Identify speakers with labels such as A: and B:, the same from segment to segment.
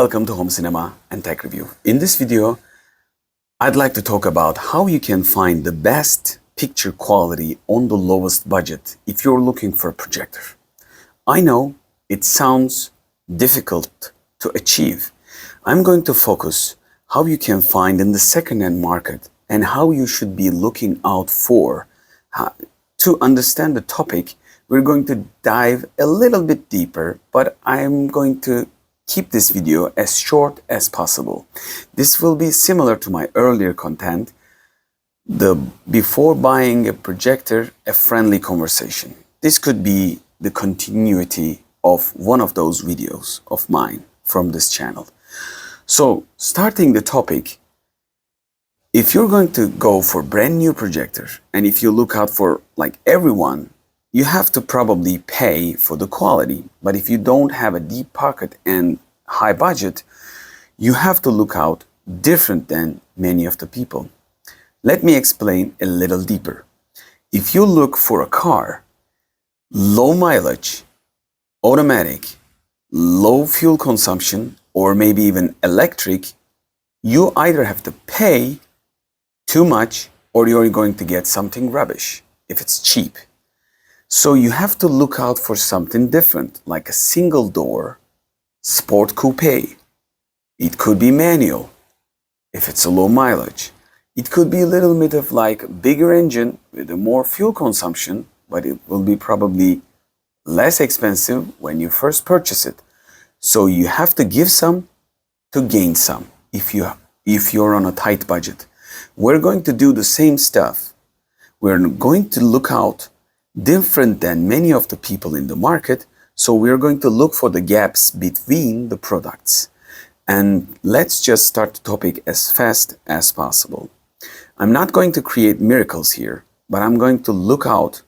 A: Welcome to Home Cinema and Tech Review. In this video, I'd like to talk about how you can find the best picture quality on the lowest budget if you're looking for a projector. I know it sounds difficult to achieve. I'm going to focus how you can find in the second-hand market and how you should be looking out for. To understand the topic, we're going to dive a little bit deeper, but I'm going to keep this video as short as possible. This will be similar to my earlier content, before buying a projector, a friendly conversation. This could be the continuity of one of those videos of mine from this channel. So, starting the topic, if you're going to go for brand new projector, and if you look out for like everyone, you have to probably pay for the quality. But if you don't have a deep pocket and high budget, you have to look out different than many of the people. Let me explain a little deeper. If you look for a car, low mileage, automatic, low fuel consumption, or maybe even electric, you either have to pay too much or you're going to get something rubbish if it's cheap. So you have to look out for something different, like a single door sport coupe. It could be manual if it's a low mileage. It could be a little bit of like bigger engine with a more fuel consumption, but it will be probably less expensive when you first purchase it. So you have to give some to gain some if you're on a tight budget. We're going to do the same stuff. We're going to look out different than many of the people in the market. So we're going to look for the gaps between the products. And let's just start the topic as fast as possible. I'm not going to create miracles here, but I'm going to look out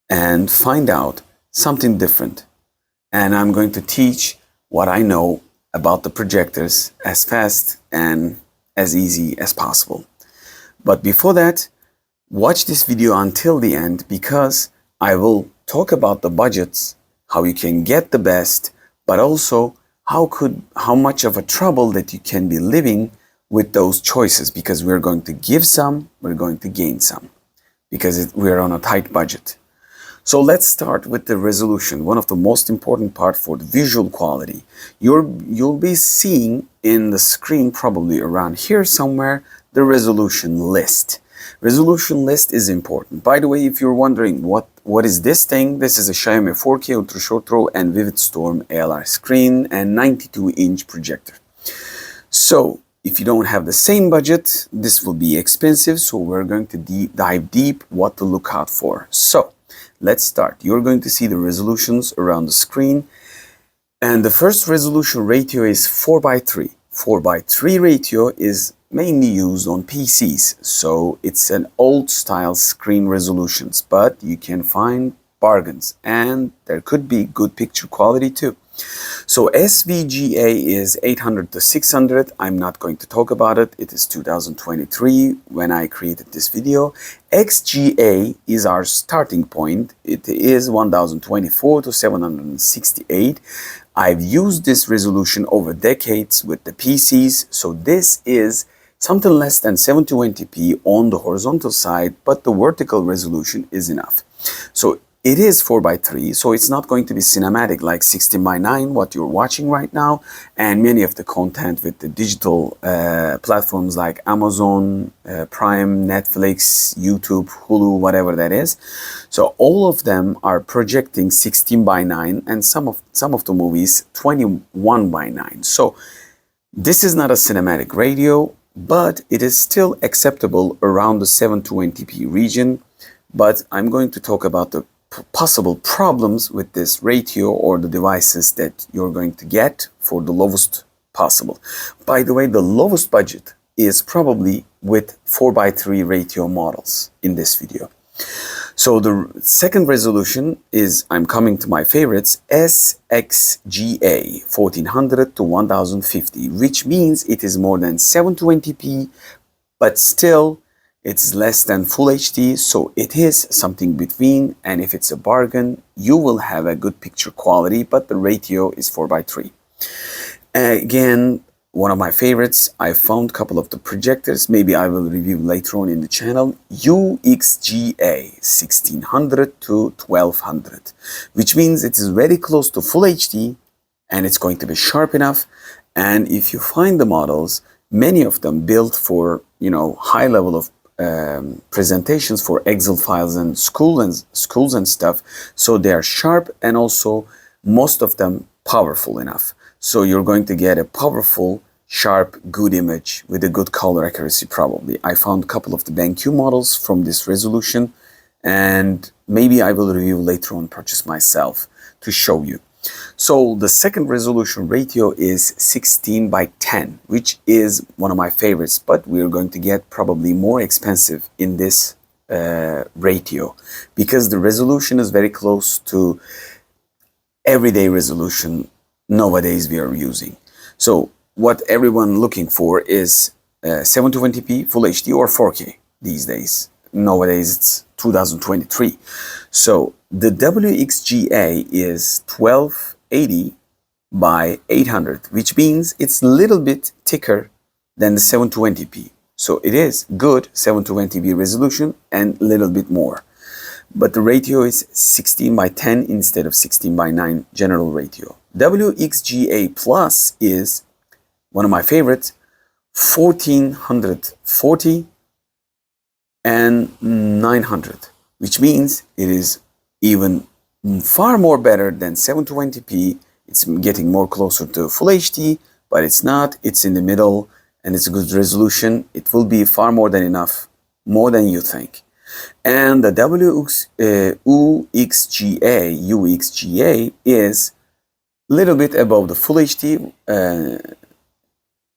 A: and find out something different. And I'm going to teach what I know about the projectors as fast and as easy as possible. But before that, watch this video until the end because I will talk about the budgets, how you can get the best, but also how much of a trouble that you can be living with those choices, because we're going to give some, we're going to gain some, because we're on a tight budget. So let's start with the resolution, one of the most important part for the visual quality. You'll be seeing in the screen, probably around here somewhere, the resolution list. Resolution list is important. By the way, if you're wondering what is this thing, this is a Xiaomi 4K Ultra Short Throw and Vivid Storm ALR screen and 92-inch projector. So if you don't have the same budget, this will be expensive. So we're going to dive deep what to look out for. So let's start. You're going to see the resolutions around the screen. And the first resolution ratio is 4:3. 4:3 ratio is mainly used on PCs, so it's an old style screen resolutions, but you can find bargains and there could be good picture quality too. So SVGA is 800 to 600. I'm not going to talk about it. It is 2023 when I created this video. XGA is our starting point. It is 1024 to 768. I've used this resolution over decades with the PCs, so this is something less than 720p on the horizontal side, but the vertical resolution is enough. So it is 4:3, so it's not going to be cinematic like 16:9, what you're watching right now, and many of the content with the digital platforms like Amazon, Prime, Netflix, YouTube, Hulu, whatever that is. So all of them are projecting 16:9, and some of the movies 21:9. So this is not a cinematic radio, but it is still acceptable around the 720p region. But I'm going to talk about the possible problems with this ratio or the devices that you're going to get for the lowest possible. By the way, the lowest budget is probably with 4:3 ratio models in this video. So the second resolution is, I'm coming to my favorites, SXGA 1400 to 1050, which means it is more than 720p, but still it's less than Full HD, so it is something between, and if it's a bargain, you will have a good picture quality, but the ratio is 4:3. Again, one of my favorites, I found a couple of the projectors. Maybe I will review later on in the channel. UXGA 1600 to 1200, which means it is very close to Full HD and it's going to be sharp enough. And if you find the models, many of them built for, high level of presentations for Excel files and schools and stuff. So they are sharp and also most of them powerful enough. So you're going to get a powerful, sharp, good image with a good color accuracy probably. I found a couple of the BenQ models from this resolution and maybe I will review later on, purchase myself to show you. So the second resolution ratio is 16 by 10, which is one of my favorites, but we're going to get probably more expensive in this ratio because the resolution is very close to everyday resolution nowadays we are using. So what everyone looking for is 720p, Full HD or 4K these days. Nowadays it's 2023. So the WXGA is 1280 by 800, which means it's a little bit thicker than the 720p. So it is good 720p resolution and a little bit more. But the ratio is 16 by 10 instead of 16 by 9 general ratio. WXGA Plus is one of my favorites, 1440 and 900, which means it is even far more better than 720p. It's getting more closer to Full HD, but it's not. It's in the middle and it's a good resolution. It will be far more than enough, more than you think. And the UXGA is a little bit above the Full HD,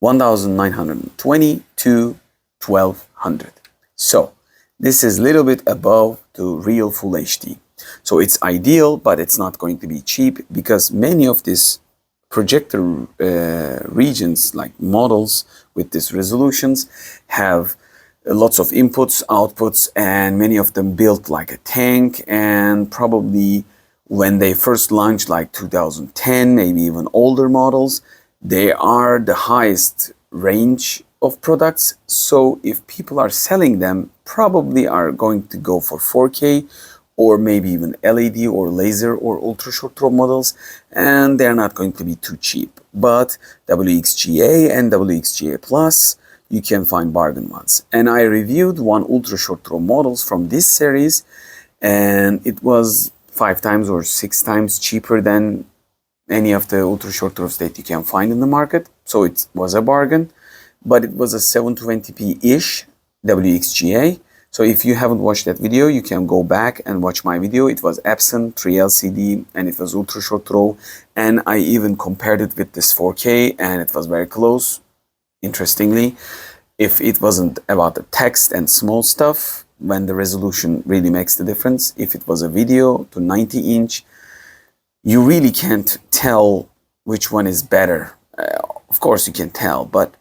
A: 1920 to 1200. So this is a little bit above the real Full HD. So it's ideal, but it's not going to be cheap because many of these projector regions, like models with these resolutions, have lots of inputs, outputs, and many of them built like a tank. And probably when they first launched, like 2010, maybe even older models, they are the highest range of products. So if people are selling them, probably are going to go for 4K or maybe even LED or laser or ultra short throw models, and they're not going to be too cheap. But WXGA and WXGA Plus, you can find bargain ones. And I reviewed one ultra short throw models from this series, and it was 5 times or 6 times cheaper than any of the ultra short throws that you can find in the market. So it was a bargain, but it was a 720p-ish WXGA. So if you haven't watched that video, you can go back and watch my video. It was Epson 3LCD and it was ultra short throw. And I even compared it with this 4K and it was very close. Interestingly, if it wasn't about the text and small stuff, when the resolution really makes the difference, if it was a video to 90-inch, you really can't tell which one is better. Of course you can tell, but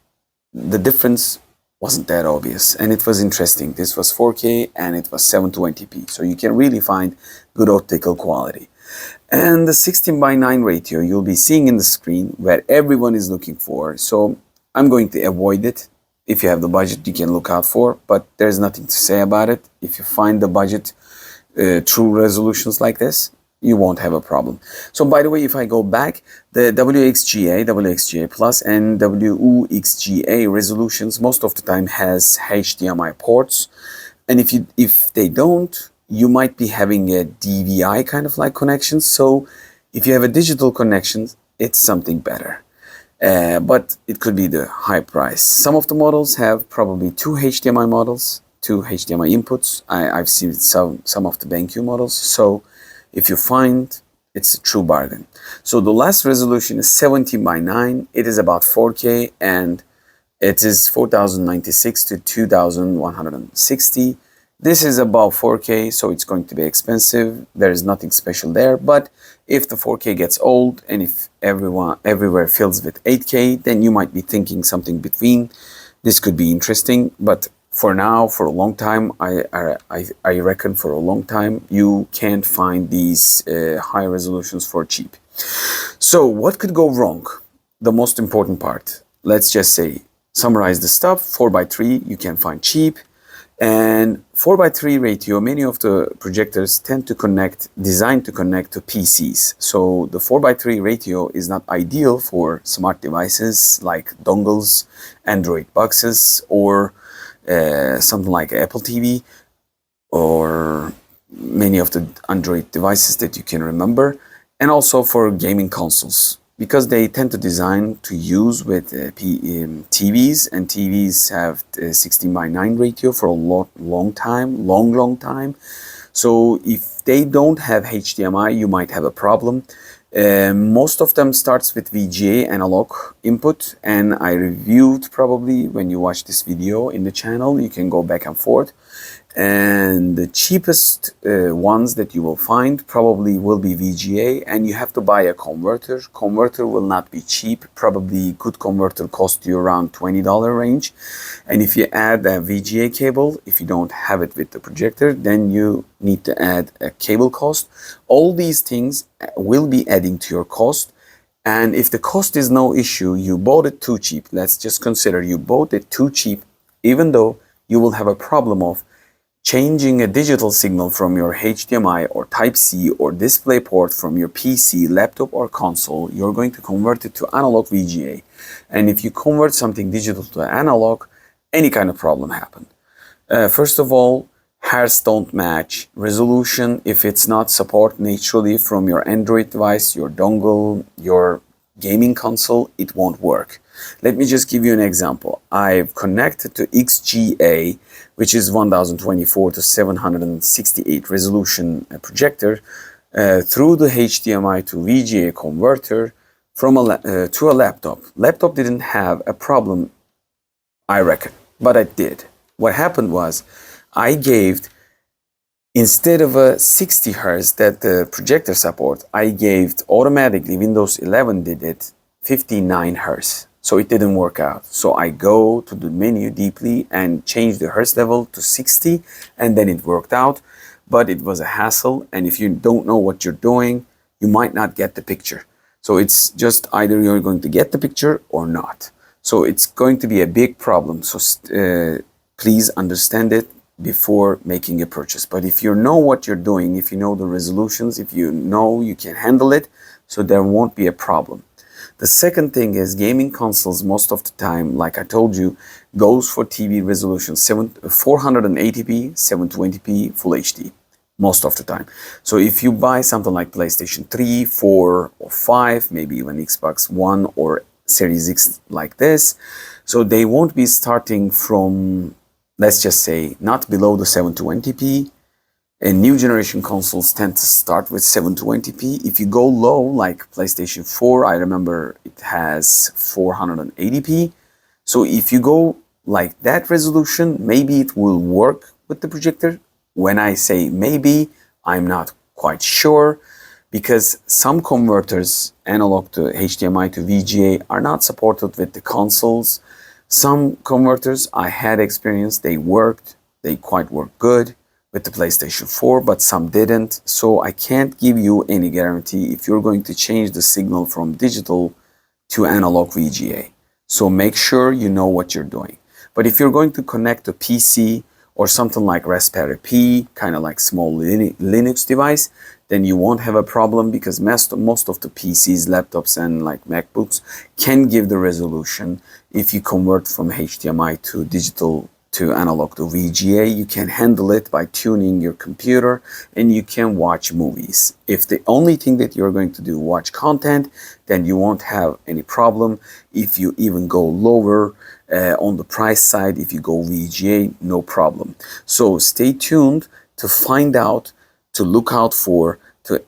A: the difference wasn't that obvious. And it was interesting. This was 4K and it was 720p. So you can really find good optical quality. And the 16 by 9 ratio you'll be seeing in the screen where everyone is looking for. So I'm going to avoid it. If you have the budget, you can look out for, but there's nothing to say about it. If you find the budget true resolutions like this, you won't have a problem. So by the way, if I go back, the WXGA, WXGA Plus and WXGA resolutions most of the time has HDMI ports. And if they don't, you might be having a DVI kind of like connection. So if you have a digital connection, it's something better. But it could be the high price. Some of the models have probably 2 HDMI models, 2 HDMI inputs. I've seen some of the BenQ models. So if you find, it's a true bargain. So the last resolution is 17 by 9. It is about 4K and it is 4096 to 2160. This is about 4K, so it's going to be expensive. There is nothing special there. But if the 4K gets old and if everywhere fills with 8K, then you might be thinking something between. This could be interesting, but for now, for a long time, I reckon for a long time, you can't find these high resolutions for cheap. So what could go wrong? the most important part. Let's just say, summarize the stuff. 4:3 you can find cheap. And 4:3 ratio, many of the projectors tend to designed to connect to PCs. So the 4:3 ratio is not ideal for smart devices like dongles, Android boxes, or something like Apple TV, or many of the Android devices that you can remember, and also for gaming consoles, because they tend to design to use with TVs, and TVs have 16:9 ratio for a long time. So if they don't have HDMI, you might have a problem. Most of them starts with VGA analog input, and I reviewed, probably when you watch this video in the channel, you can go back and forth. And the cheapest ones that you will find probably will be VGA, and you have to buy a converter. Converter will not be cheap. Probably good converter cost you around $20 range. And if you add a VGA cable, if you don't have it with the projector, then you need to add a cable cost. All these things will be adding to your cost. And if the cost is no issue, you bought it too cheap. Let's just consider you bought it too cheap, even though you will have a problem of changing a digital signal from your HDMI or Type-C or DisplayPort from your PC, laptop, or console. You're going to convert it to analog VGA. And if you convert something digital to analog, any kind of problem happen. First of all, hertz don't match. Resolution, if it's not supported naturally from your Android device, your dongle, your gaming console, it won't work. Let me just give you an example. I've connected to XGA, which is 1024 to 768 resolution projector, through the HDMI to VGA converter to a laptop. Laptop didn't have a problem, I reckon, but I did. What happened was, I gave, instead of a 60 Hz that the projector support, I gave automatically, Windows 11 did it, 59 Hz. So it didn't work out. So I go to the menu deeply and change the Hertz level to 60, and then it worked out. But it was a hassle, and if you don't know what you're doing, you might not get the picture. So it's just either you're going to get the picture or not. So it's going to be a big problem. So please understand it before making a purchase. But if you know what you're doing, if you know the resolutions, if you know you can handle it, so there won't be a problem. The second thing is, gaming consoles most of the time, like I told you, goes for TV resolution 480p, 720p, Full HD most of the time. So if you buy something like PlayStation 3, 4, or 5, maybe even Xbox One or Series X like this, so they won't be starting from, let's just say, not below the 720p. And new generation consoles tend to start with 720p. If you go low, like PlayStation 4, I remember it has 480p. So if you go like that resolution, maybe it will work with the projector. When I say maybe, I'm not quite sure, because some converters, analog to HDMI to VGA, are not supported with the consoles. Some converters I had experience, they quite work good with the PlayStation 4, but some didn't. So I can't give you any guarantee if you're going to change the signal from digital to analog VGA. So make sure you know what you're doing. But if you're going to connect a PC or something like Raspberry Pi, kind of like small Linux device, then you won't have a problem, because most of the PCs, laptops, and like MacBooks can give the resolution. If you convert from HDMI to digital to analog to VGA, you can handle it by tuning your computer, and you can watch movies. If the only thing that you're going to do watch content, then you won't have any problem. If you even go lower on the price side, if you go VGA, no problem. So stay tuned to find out, to look out for to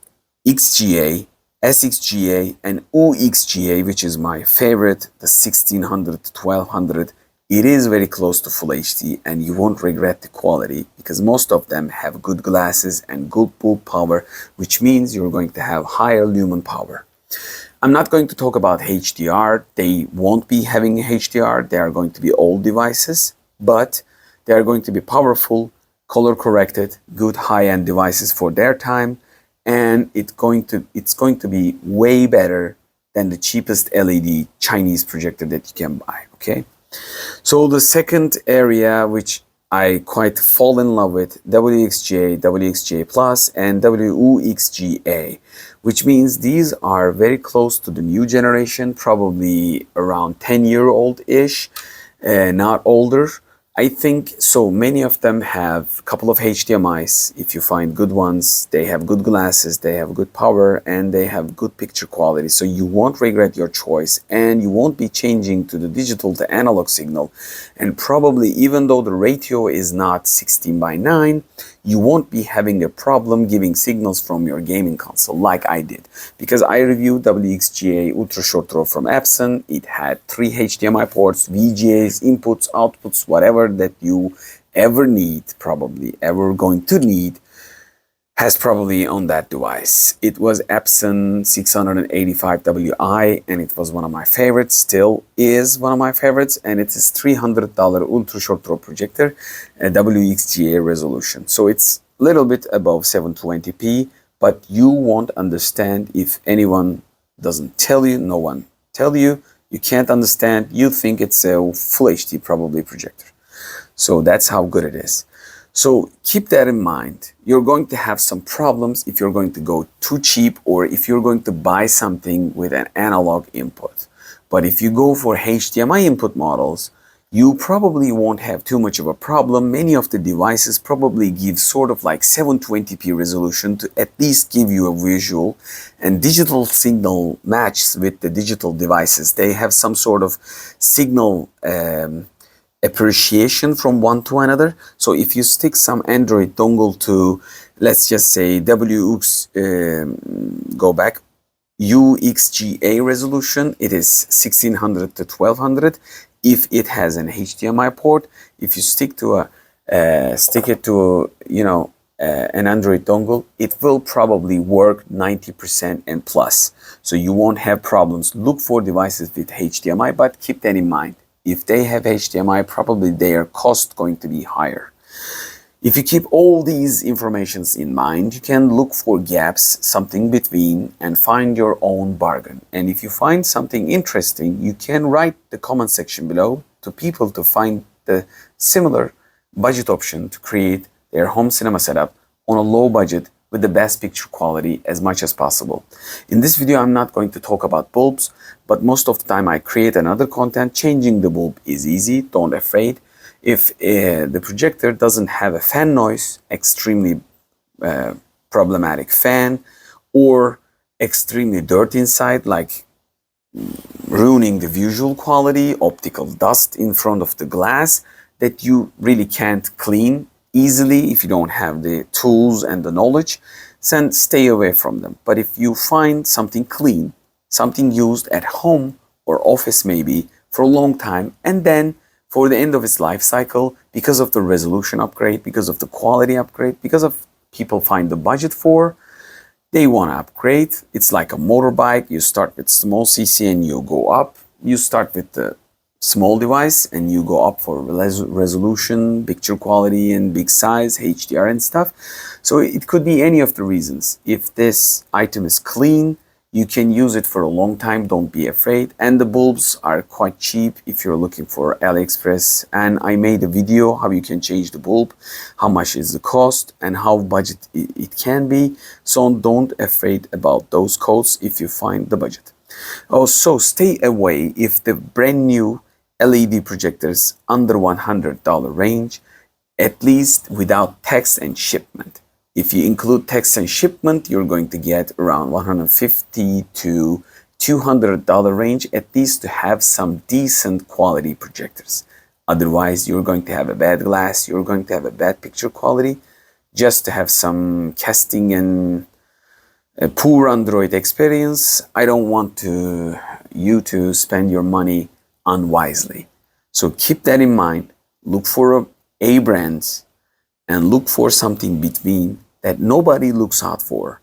A: XGA, SXGA, and UXGA, which is my favorite, the 1600 to 1200. It is very close to Full HD, and you won't regret the quality, because most of them have good glasses and good bulb power, which means you're going to have higher lumen power. I'm not going to talk about HDR. They won't be having HDR. They are going to be old devices, but they are going to be powerful, color corrected, good high-end devices for their time, and it's going to be way better than the cheapest LED Chinese projector that you can buy, okay? So the second area which I quite fall in love with, WXGA, WXGA Plus, and WUXGA, which means these are very close to the new generation, probably around 10-year-old-ish, not older. I think so. Many of them have a couple of HDMIs. If you find good ones, they have good glasses, they have good power, and they have good picture quality. So you won't regret your choice, and you won't be changing to the digital to analog signal. And probably, even though the ratio is not 16:9, you won't be having a problem giving signals from your gaming console like I did. Because I reviewed WXGA Ultra Short Throw from Epson. It had 3 HDMI ports, VGAs, inputs, outputs, whatever that you ever need, probably ever going to need, has probably on that device. It was Epson 685WI, and it was one of my favorites, still is one of my favorites, and it is $300 ultra short throw projector, WXGA resolution. So it's a little bit above 720p, but you won't understand if anyone doesn't tell you, no one tell you, you can't understand, you think it's a full HD probably projector. So that's how good it is. So keep that in mind. You're going to have some problems if you're going to go too cheap or if you're going to buy something with an analog input. But if you go for HDMI input models, you probably won't have too much of a problem. Many of the devices probably give sort of like 720p resolution to at least give you a visual, and digital signal matches with the digital devices. They have some sort of signal appreciation from one to another. So if you stick some Android dongle to, let's just say UXGA resolution, it is 1600 to 1200. If it has an HDMI port, if you stick it to an Android dongle, it will probably work 90% and plus. So you won't have problems. Look for devices with HDMI, but keep that in mind. If they have HDMI, probably their cost going to be higher. If you keep all these informations in mind, you can look for gaps, something between, and find your own bargain. And if you find something interesting, you can write the comment section below to people to find the similar budget option to create their home cinema setup on a low budget with the best picture quality as much as possible. In this video, I'm not going to talk about bulbs, but most of the time I create another content. Changing the bulb is easy, don't afraid. If the projector doesn't have a fan noise, extremely problematic fan, or extremely dirt inside, like ruining the visual quality, optical dust in front of the glass that you really can't clean easily if you don't have the tools and the knowledge, then stay away from them. But if you find something clean, something used at home or office maybe for a long time, and then for the end of its life cycle, because of the resolution upgrade, because of the quality upgrade, because of people find the budget for, they want to upgrade. It's like a motorbike. You start with small cc and you go up. You start with the small device and you go up for resolution, picture quality, and big size, HDR and stuff. So it could be any of the reasons. If this item is clean, you can use it for a long time, don't be afraid. And the bulbs are quite cheap if you're looking for AliExpress. And I made a video how you can change the bulb, how much is the cost, and how budget it can be. So don't afraid about those codes if you find the budget. Also, stay away if the brand new LED projectors under $100 range, at least without tax and shipment. If you include tax and shipment, you're going to get around $150 to $200 range, at least to have some decent quality projectors. Otherwise, you're going to have a bad glass, you're going to have a bad picture quality, just to have some casting and a poor Android experience. I don't want you to spend your money unwisely. So keep that in mind. Look for A brands and look for something between that nobody looks out for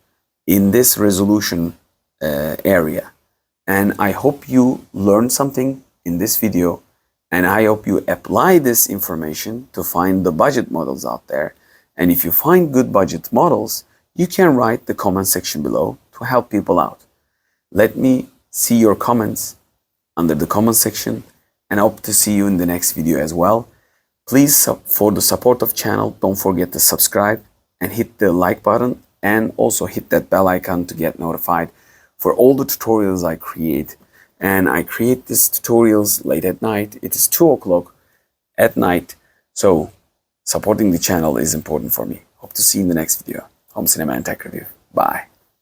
A: in this resolution area. And I hope you learned something in this video, and I hope you apply this information to find the budget models out there. And if you find good budget models, you can write the comment section below to help people out. Let me see your comments under the comment section, and I hope to see you in the next video as well. Please, for the support of channel, don't forget to subscribe and hit the like button, and also hit that bell icon to get notified for all the tutorials I create. And I create these tutorials late at night. It is 2 o'clock at night, so supporting the channel is important for me. Hope to see you in the next video. Home Cinema and Tech Review. Bye.